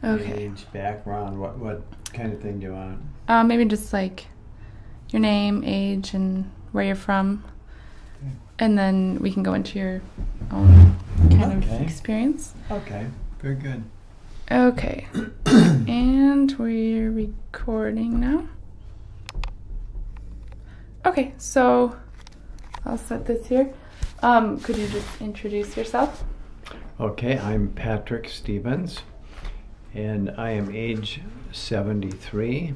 Okay. Age, background, what kind of thing do you want? Maybe just like your name, age, and where you're from. Okay. And then we can go into your own kind of experience. Okay, very good. Okay. And we're recording now. Okay, so I'll set this here. Could you just introduce yourself? Okay, I'm Patrick Stevens, and I am age 73.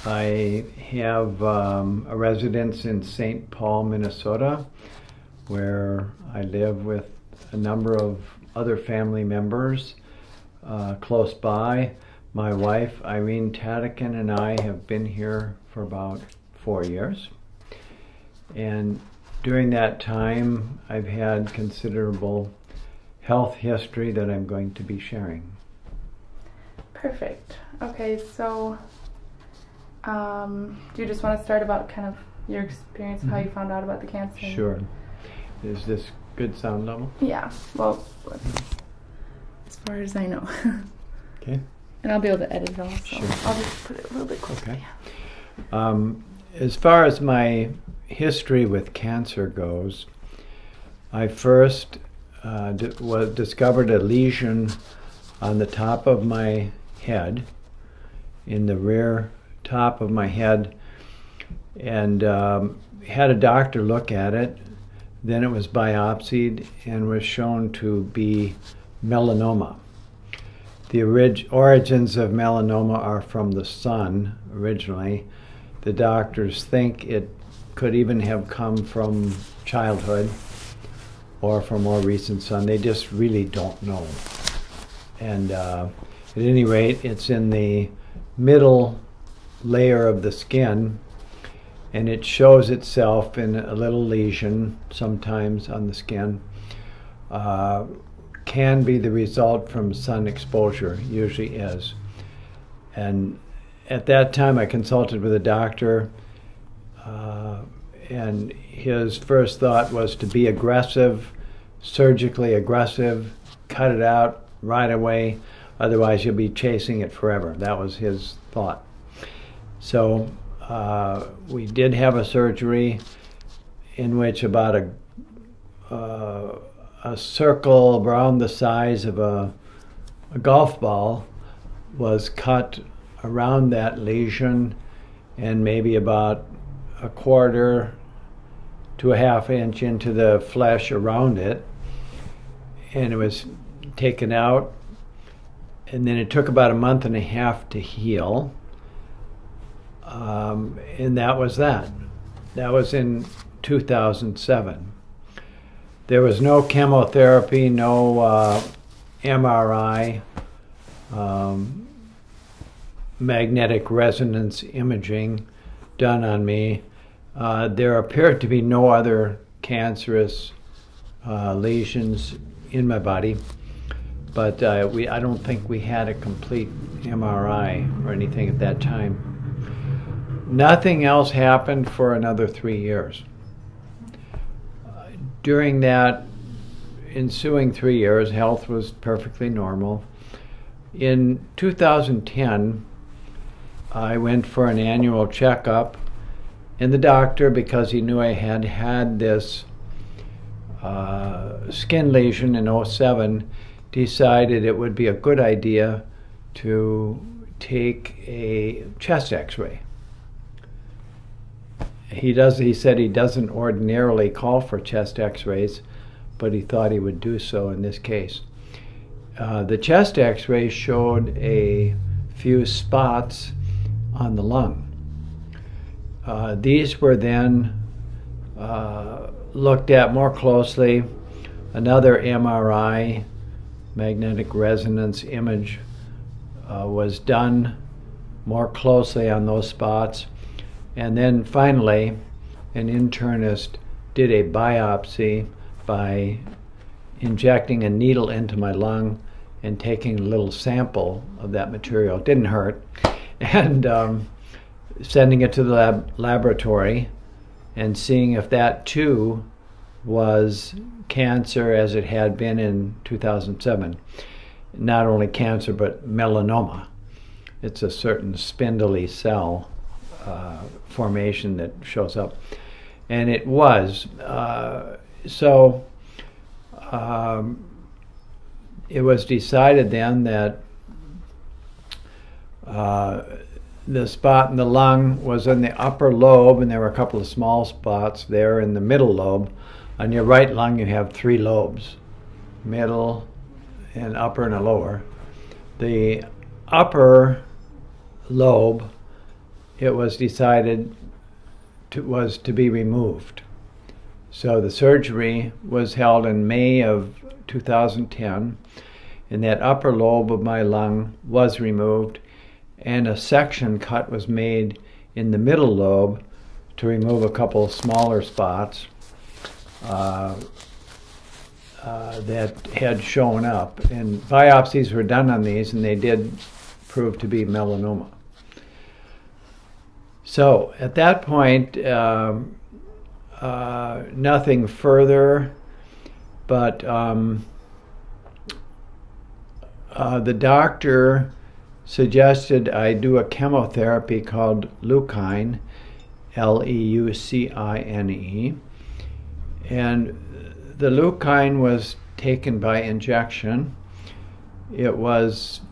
I have a residence in St. Paul, Minnesota, where I live with a number of other family members close by. My wife, Irene Tadikin, and I have been here for about 4 years. And during that time, I've had considerable health history that I'm going to be sharing. Perfect. Okay, so do you just want to start about kind of your experience of how you found out about the cancer? Sure. Is this good sound level? Yeah, well, as far as I know. Okay. And I'll be able to edit it all, so Sure. I'll just put it a little bit closer. Okay. As far as my history with cancer goes, I first discovered a lesion on the top of my head, in the rear top of my head, and had a doctor look at it. Then it was biopsied and was shown to be melanoma. The origins of melanoma are from the sun originally. The doctors think it could even have come from childhood or from more recent sun. They just really don't know. And at any rate, it's in the middle layer of the skin, and it shows itself in a little lesion sometimes on the skin. Can be the result from sun exposure, usually is. And at that time I consulted with a doctor, and his first thought was to be aggressive, surgically aggressive, cut it out right away, otherwise you'll be chasing it forever. That was his thought. So we did have a surgery in which about a circle around the size of a golf ball was cut around that lesion, and maybe about a quarter to a half inch into the flesh around it, and it was taken out, and then it took about a month and a half to heal, and that was that. That was in 2007. There was no chemotherapy, no MRI, magnetic resonance imaging done on me. There appeared to be no other cancerous lesions in my body, but I don't think we had a complete MRI or anything at that time. Nothing else happened for another 3 years. During that ensuing 3 years, health was perfectly normal. In 2010, I went for an annual checkup, and the doctor, because he knew I had had this skin lesion in 2007, decided it would be a good idea to take a chest x-ray. He said he doesn't ordinarily call for chest x-rays, but he thought he would do so in this case. The chest x-ray showed a few spots on the lung. These were then looked at more closely. Another MRI, magnetic resonance image, was done more closely on those spots. And then finally, an internist did a biopsy by injecting a needle into my lung and taking a little sample of that material. It didn't hurt. And sending it to the laboratory and seeing if that too was cancer as it had been in 2007. not only cancer but melanoma. It's a certain spindly cell formation that shows up, and it was it was decided then that the spot in the lung was in the upper lobe, and there were a couple of small spots there in the middle lobe. On your right lung you have 3 lobes, middle and upper and a lower. The upper lobe, it was decided was to be removed. So the surgery was held in May of 2010, and that upper lobe of my lung was removed, and a section cut was made in the middle lobe to remove a couple of smaller spots that had shown up. And biopsies were done on these, and they did prove to be melanoma. So at that point, nothing further, but the doctor suggested I do a chemotherapy called leucine, Leucine, and the leucine was taken by injection. It was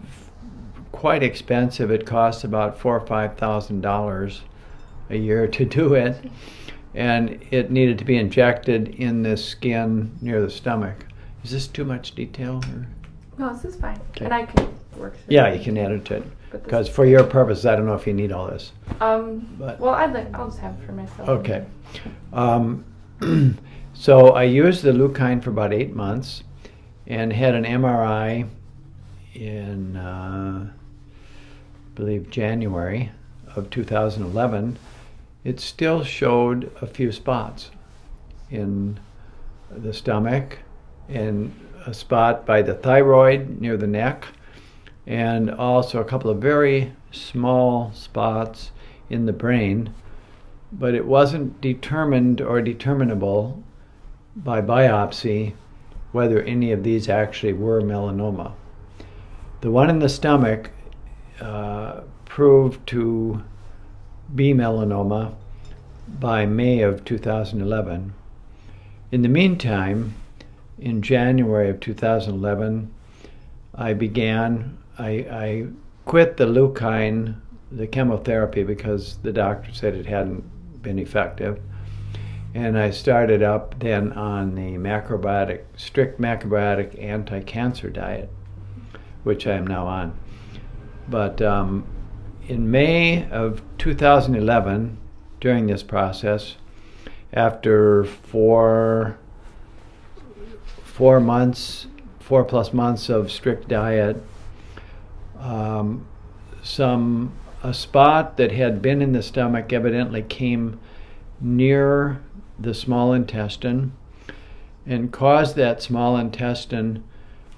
quite expensive. It cost about $4,000 or $5,000 a year to do it, and it needed to be injected in the skin near the stomach. Is this too much detail? Or? No, this is fine. Okay. And I can work through Yeah, it. you can edit it. But Because for your purpose, I don't know if you need all this. Well, I'll just have it for myself. Okay. So I used the leucine for about 8 months and had an MRI in, I believe, January of 2011. It still showed a few spots in the stomach and a spot by the thyroid near the neck, and also a couple of very small spots in the brain, but it wasn't determined or determinable by biopsy whether any of these actually were melanoma. The one in the stomach proved to be melanoma by May of 2011. In the meantime, in January of 2011, I quit the leucine, the chemotherapy, because the doctor said it hadn't been effective. And I started up then on the strict macrobiotic anti-cancer diet, which I am now on. But in May of 2011, during this process, after 4 plus months of strict diet, a spot that had been in the stomach evidently came near the small intestine and caused that small intestine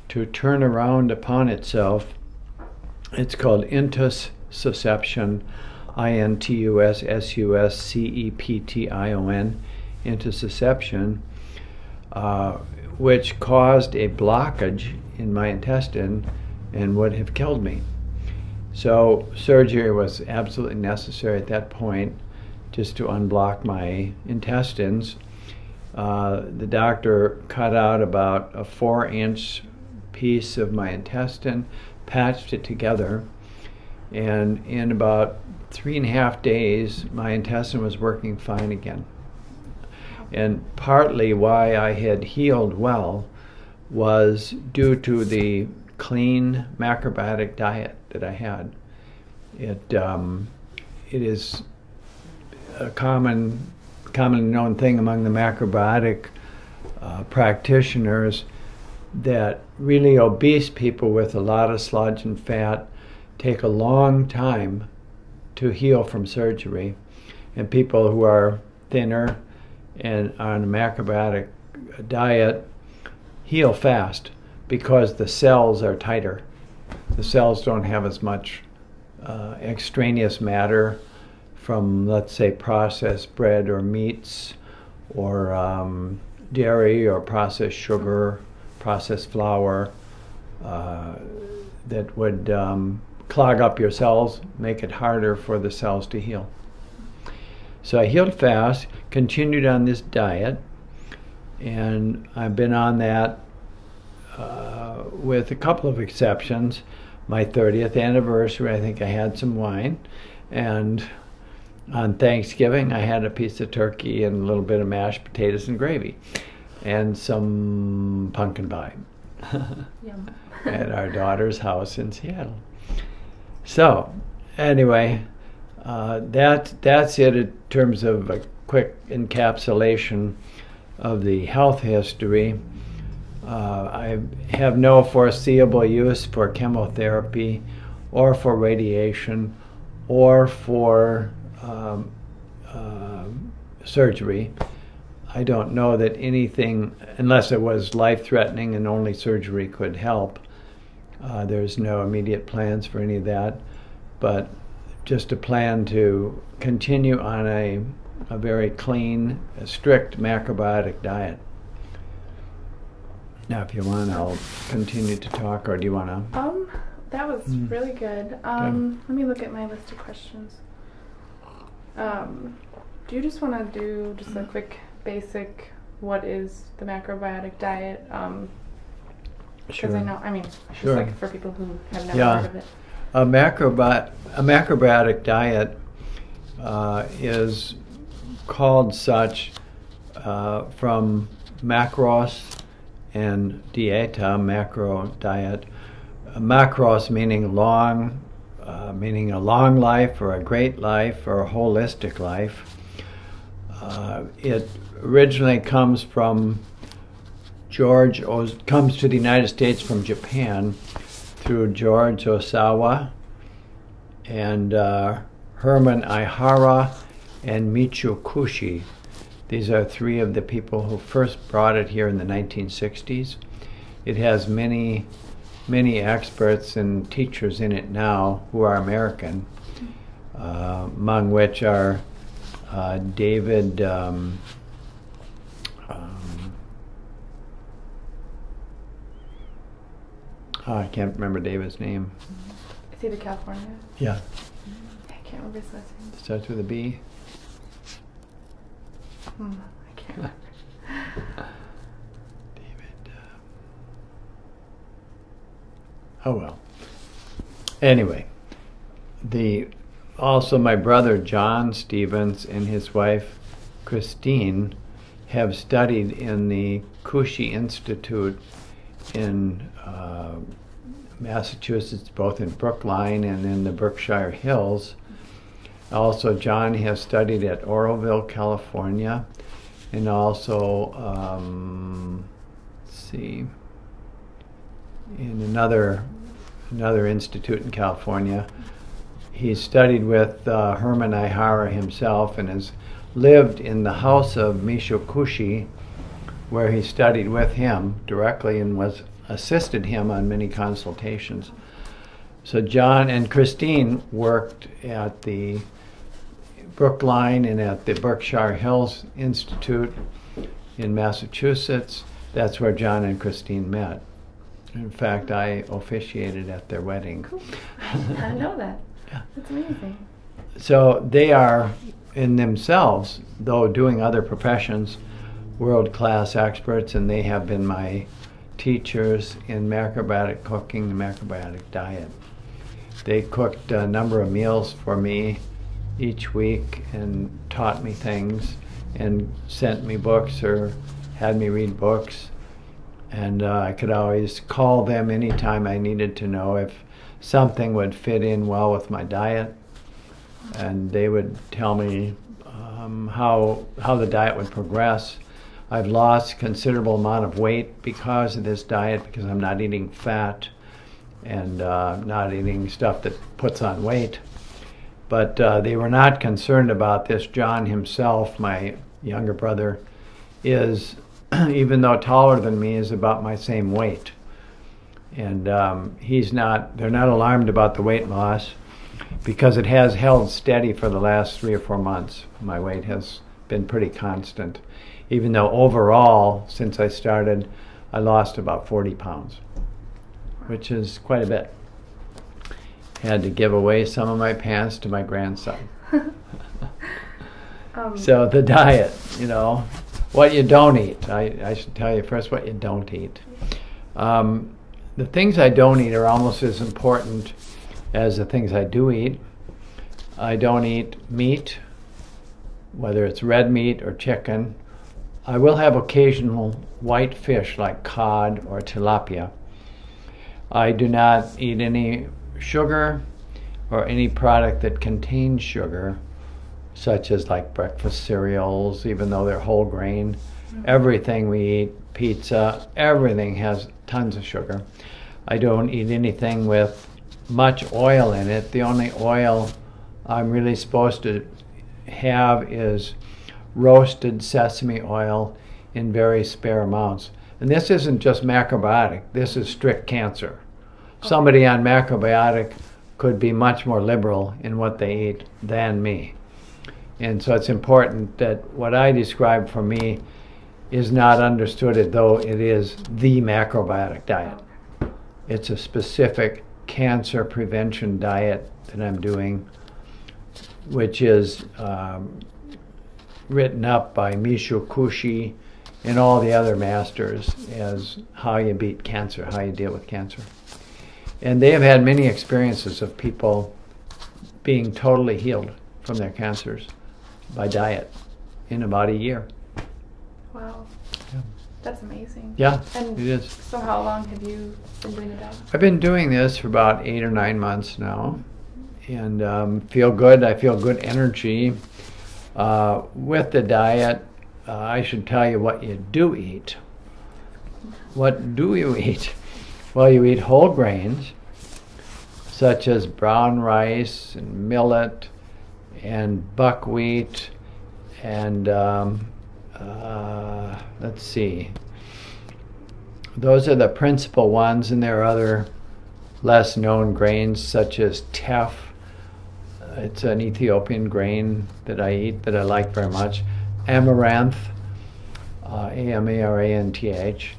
to turn around upon itself. It's called intussusception, intussusception, intussusception, which caused a blockage in my intestine and would have killed me. So surgery was absolutely necessary at that point, just to unblock my intestines. The doctor cut out about a 4-inch piece of my intestine, patched it together, and in about 3.5 days, my intestine was working fine again. And partly why I had healed well was due to the clean macrobiotic diet that I had. It is a commonly known thing among the macrobiotic practitioners that really obese people with a lot of sludge and fat take a long time to heal from surgery, and people who are thinner and on a macrobiotic diet heal fast because the cells are tighter. The cells don't have as much extraneous matter from, let's say, processed bread or meats or dairy or processed sugar, processed flour, that would clog up your cells, make it harder for the cells to heal. So I healed fast, continued on this diet, and I've been on that with a couple of exceptions. My 30th anniversary, I think I had some wine, and on Thanksgiving I had a piece of turkey and a little bit of mashed potatoes and gravy and some pumpkin pie Yum. at our daughter's house in Seattle. So anyway, that's it in terms of a quick encapsulation of the health history. I have no foreseeable use for chemotherapy or for radiation or for surgery. I don't know that anything, unless it was life-threatening and only surgery could help. There's no immediate plans for any of that, but just a plan to continue on a very clean, strict macrobiotic diet. Now, if you want, I'll continue to talk, or do you want to? That was really good. Let me look at my list of questions. Do you just want to do just a quick basic, what is the macrobiotic diet? Because I know, I mean, just like for people who have never heard of it. A macrobiotic diet is called such from macros and dieta, macro diet. Macros meaning long, meaning a long life or a great life or a holistic life. It originally comes from comes to the United States from Japan through George Osawa and Herman Ihara and Michio Kushi. These are three of the people who first brought it here in the 1960s. It has many experts and teachers in it now who are American, among which are David I can't remember David's name. Is he the California? Yeah. I can't remember his last name. Starts with a B. I can't remember. David. Oh well. Anyway, also my brother John Stevens and his wife Christine have studied in the Kushi Institute in Massachusetts, both in Brookline and in the Berkshire Hills. Also, John has studied at Oroville, California, and also, let's see, in another institute in California. He's studied with Herman Ihara himself and has lived in the house of Michio Kushi, where he studied with him directly and assisted him on many consultations. So John and Christine worked at the Brookline and at the Berkshire Hills Institute in Massachusetts. That's where John and Christine met. In fact, I officiated at their wedding. Cool. I know that. Yeah. That's amazing. So they are, in themselves, though doing other professions, world-class experts, and they have been my teachers in macrobiotic cooking, the macrobiotic diet. They cooked a number of meals for me each week and taught me things and sent me books or had me read books. And I could always call them anytime I needed to know if something would fit in well with my diet. And they would tell me how the diet would progress. I've lost a considerable amount of weight because of this diet, because I'm not eating fat and not eating stuff that puts on weight. But they were not concerned about this. John himself, my younger brother, is, even though taller than me, is about my same weight. And they're not alarmed about the weight loss because it has held steady for the last 3 or 4 months. My weight has been pretty constant, even though overall, since I started, I lost about 40 pounds. Wow. which is quite a bit. Had to give away some of my pants to my grandson. So the diet, you know, what you don't eat. I should tell you first what you don't eat. The things I don't eat are almost as important as the things I do eat. I don't eat meat, whether it's red meat or chicken. I will have occasional white fish like cod or tilapia. I do not eat any sugar or any product that contains sugar, such as like breakfast cereals, even though they're whole grain. Everything we eat, pizza, everything has tons of sugar. I don't eat anything with much oil in it. The only oil I'm really supposed to have is roasted sesame oil in very spare amounts. And this isn't just macrobiotic, this is strict cancer. Somebody on macrobiotic could be much more liberal in what they eat than me. And so it's important that what I describe for me is not understood as though it is the macrobiotic diet. It's a specific cancer prevention diet that I'm doing, which is written up by Michio Kushi and all the other masters as how you beat cancer, how you deal with cancer. And they have had many experiences of people being totally healed from their cancers by diet in about a year. Wow. Yeah. That's amazing. Yeah, and it is. So how long have you been doing the diet? I've been doing this for about 8 or 9 months now, and feel good. I feel good energy. With the diet, I should tell you what you do eat. What do you eat? Well, you eat whole grains, such as brown rice and millet and buckwheat and let's see. Those are the principal ones, and there are other less known grains such as teff. It's an Ethiopian grain that I eat that I like very much. Amaranth, A-M-A-R-A-N-T-H.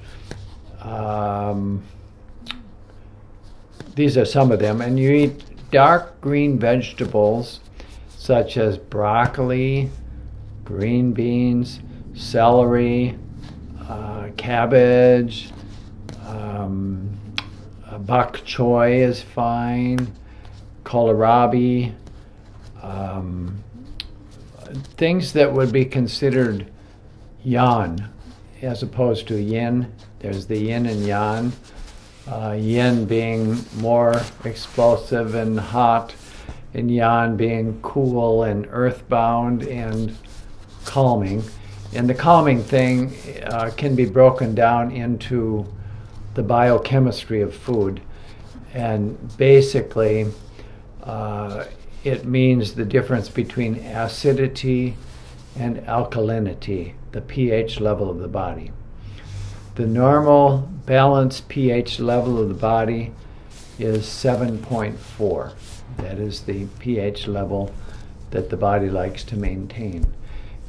These are some of them. And you eat dark green vegetables such as broccoli, green beans, celery, cabbage, bok choy is fine, kohlrabi, things that would be considered yan as opposed to yin. There's the yin and yang. Yin being more explosive and hot, and yang being cool and earthbound and calming. And the calming thing can be broken down into the biochemistry of food. And basically, it means the difference between acidity and alkalinity, the pH level of the body. The normal balanced pH level of the body is 7.4. That is the pH level that the body likes to maintain.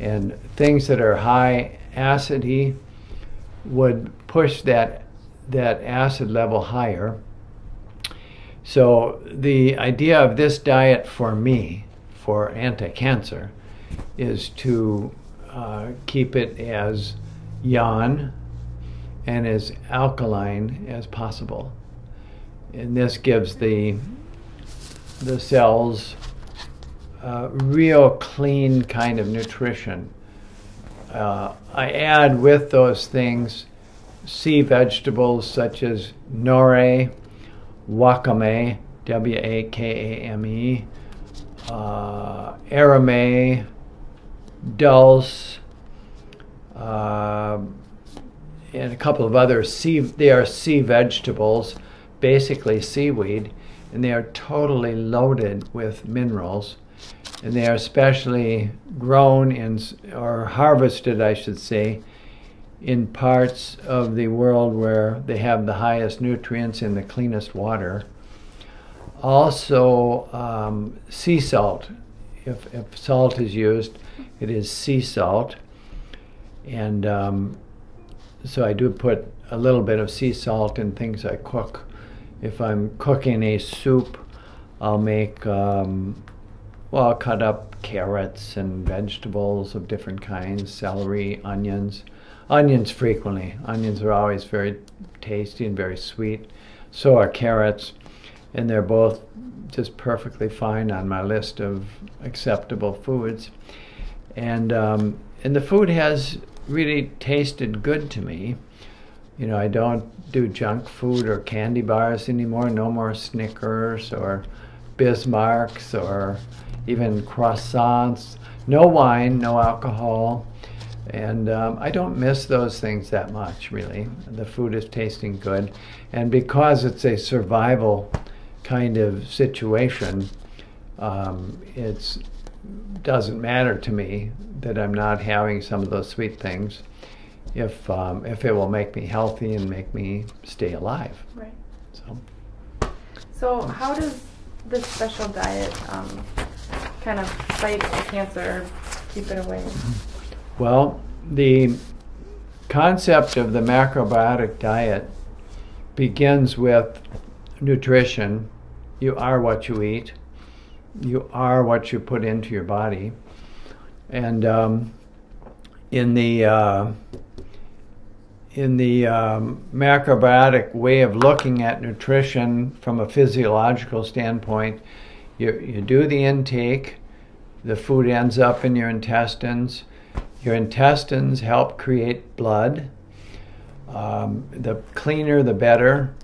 And things that are high acidity would push that acid level higher. So the idea of this diet for me, for anti-cancer, is to keep it as yang and as alkaline as possible. And this gives the cells real clean kind of nutrition. I add with those things sea vegetables such as nori, wakame, W-A-K-A-M-E, aramay, dulse, and a couple of other they are sea vegetables, basically seaweed, and they are totally loaded with minerals. And they are especially grown or harvested, I should say, in parts of the world where they have the highest nutrients and the cleanest water. Also, sea salt. If salt is used, it is sea salt. And so I do put a little bit of sea salt in things I cook. If I'm cooking a soup, I'll make, well, I'll cut up carrots and vegetables of different kinds, celery, onions. Onions frequently. Onions are always very tasty and very sweet. So are carrots. And they're both just perfectly fine on my list of acceptable foods. And the food has really tasted good to me. You know, I don't do junk food or candy bars anymore. No more Snickers or Bismarcks or even croissants. No wine, no alcohol. And I don't miss those things that much, really. The food is tasting good. And because it's a survival kind of situation, it doesn't matter to me that I'm not having some of those sweet things if it will make me healthy and make me stay alive. Right. So how does this special diet kind of fight the cancer, keep it away? Well, the concept of the macrobiotic diet begins with nutrition. You are what you eat. You are what you put into your body. And in the macrobiotic way of looking at nutrition from a physiological standpoint, you do the intake, the food ends up in your intestines. Your intestines help create blood. The cleaner, the better.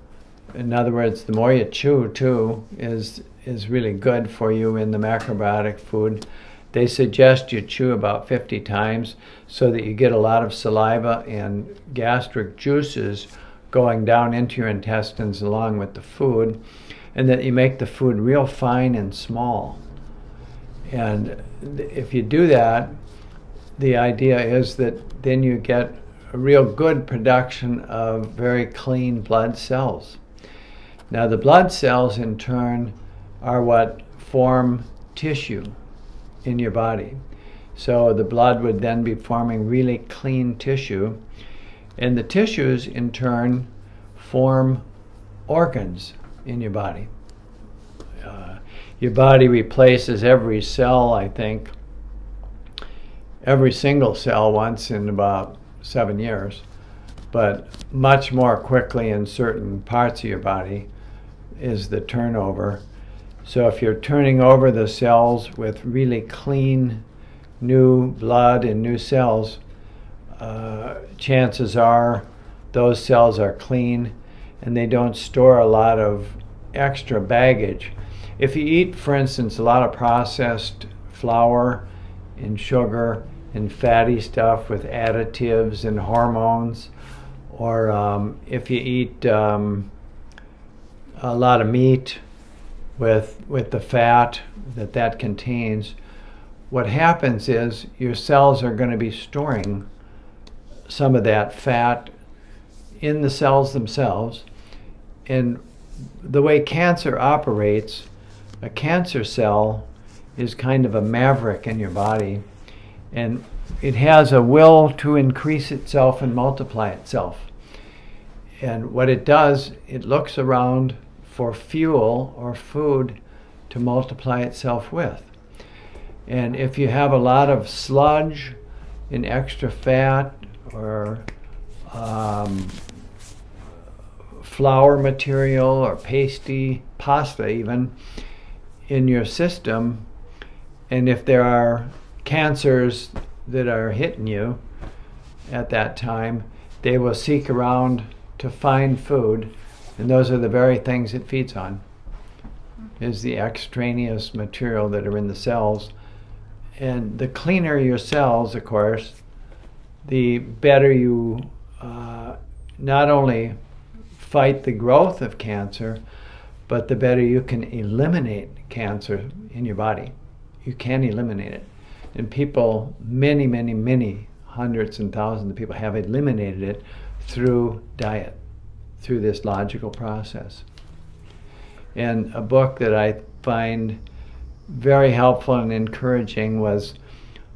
In other words, the more you chew, too, is really good for you in the macrobiotic food. They suggest you chew about 50 times so that you get a lot of saliva and gastric juices going down into your intestines along with the food, and that you make the food real fine and small. And if you do that, the idea is that then you get a real good production of very clean blood cells. Now the blood cells in turn are what form tissue in your body. So the blood would then be forming really clean tissue, and the tissues in turn form organs in your body. Your body replaces every cell, I think, every single cell once in about 7 years, but much more quickly in certain parts of your body is the turnover. So if you're turning over the cells with really clean new blood and new cells, chances are those cells are clean and they don't store a lot of extra baggage. If you eat, for instance, a lot of processed flour and sugar and fatty stuff with additives and hormones, or if you eat a lot of meat with the fat that contains, what happens is your cells are going to be storing some of that fat in the cells themselves. And the way cancer operates, a cancer cell is kind of a maverick in your body, and it has a will to increase itself and multiply itself. And what it does, it looks around for fuel or food to multiply itself with. And if you have a lot of sludge and extra fat or flour material or pasty, pasta even, in your system, and if there are cancers that are hitting you at that time, they will seek around to find food, and those are the very things it feeds on, is the extraneous material that are in the cells. And the cleaner your cells, of course, the better you not only fight the growth of cancer, but the better you can eliminate cancer in your body. You can eliminate it. And people, many, many, many hundreds and thousands of people have eliminated it through diet, through this logical process. And a book that I find very helpful and encouraging was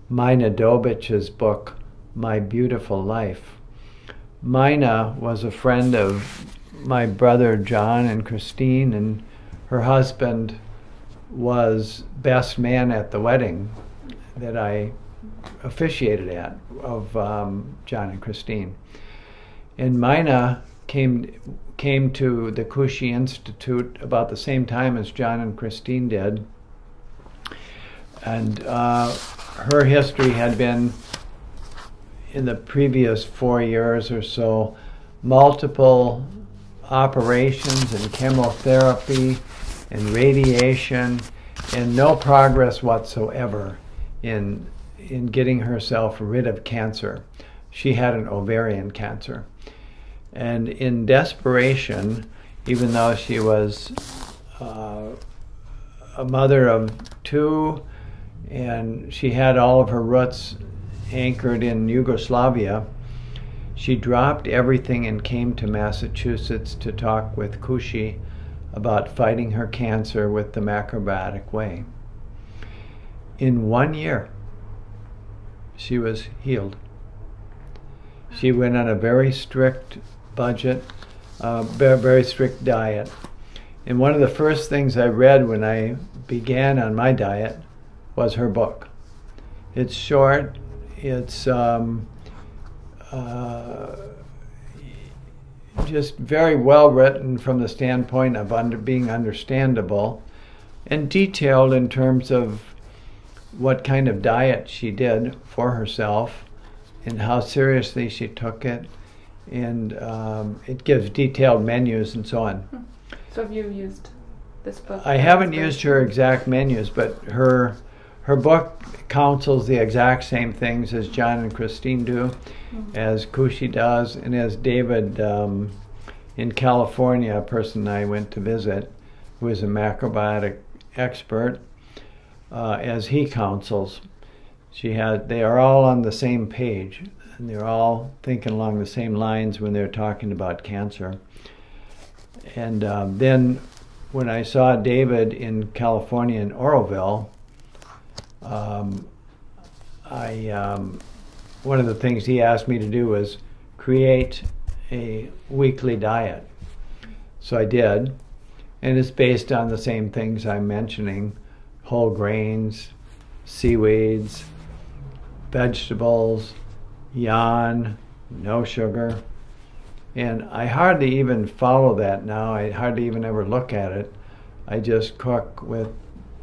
Mina Dobich's book, My Beautiful Life. Mina was a friend of my brother John and Christine, and her husband was best man at the wedding that I officiated at of John and Christine. And Mina came to the Kushi Institute about the same time as John and Christine did. And her history had been, in the previous 4 years or so, multiple operations and chemotherapy and radiation, and no progress whatsoever in getting herself rid of cancer. She had an ovarian cancer. And in desperation, even though she was a mother of 2, and she had all of her roots anchored in Yugoslavia, she dropped everything and came to Massachusetts to talk with Kushi about fighting her cancer with the macrobiotic way. In 1 year, she was healed. She went on a very strict budget, very strict diet. And one of the first things I read when I began on my diet was her book. It's short, it's just very well written from the standpoint of being understandable, and detailed in terms of what kind of diet she did for herself and how seriously she took it, and it gives detailed menus and so on. So have you used this book? I haven't used her exact menus, but her book counsels the exact same things as John and Christine do, as Kushi does, and as David in California, a person I went to visit, who is a macrobiotic expert, as he counsels. They are all on the same page, and they're all thinking along the same lines when they're talking about cancer. And then when I saw David in California in Oroville, one of the things he asked me to do was create a weekly diet. So I did, and it's based on the same things I'm mentioning: whole grains, seaweeds, vegetables, yan, no sugar. And I hardly even follow that now. I hardly even ever look at it. I just cook with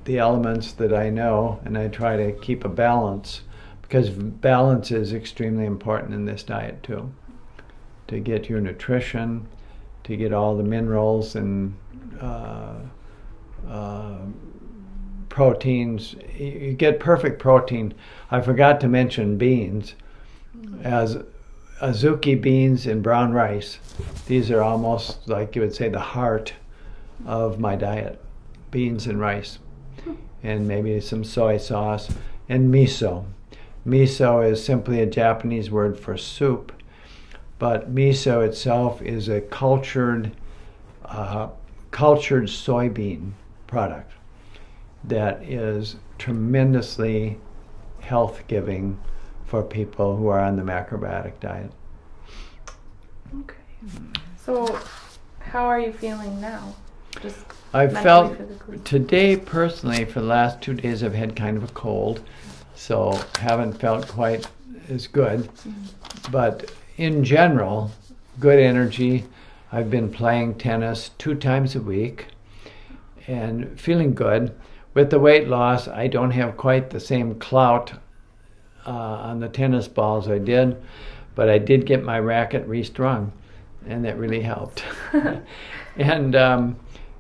the elements that I know, and I try to keep a balance, because balance is extremely important in this diet too. To get your nutrition, to get all the minerals and proteins. You get perfect protein. I forgot to mention beans, as azuki beans and brown rice. These are almost like you would say the heart of my diet. Beans and rice, and maybe some soy sauce, and miso. Miso is simply a Japanese word for soup, but miso itself is a cultured soybean product that is tremendously health-giving for people who are on the macrobiotic diet. Okay. So how are you feeling now? Just I mentally, felt physically? Today, personally, for the last 2 days, I've had kind of a cold, so haven't felt quite as good. But in general, good energy. I've been playing tennis 2 times a week and feeling good. With the weight loss, I don't have quite the same clout on the tennis balls I did, but I did get my racket restrung, and that really helped. And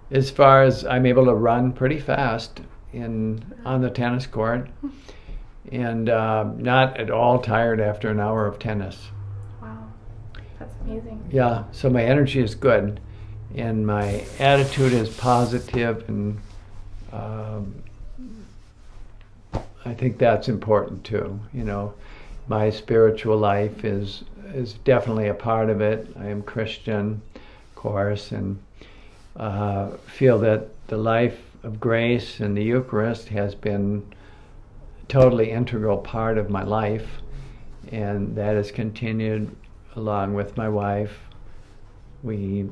as far as I'm able to run pretty fast on the tennis court, and not at all tired after an hour of tennis. Wow, that's amazing. Yeah, so my energy is good, and my attitude is positive, and I think that's important too. You know, my spiritual life is definitely a part of it. I am Christian, of course, and feel that the life of grace and the Eucharist has been totally integral part of my life, and that has continued along with my wife. We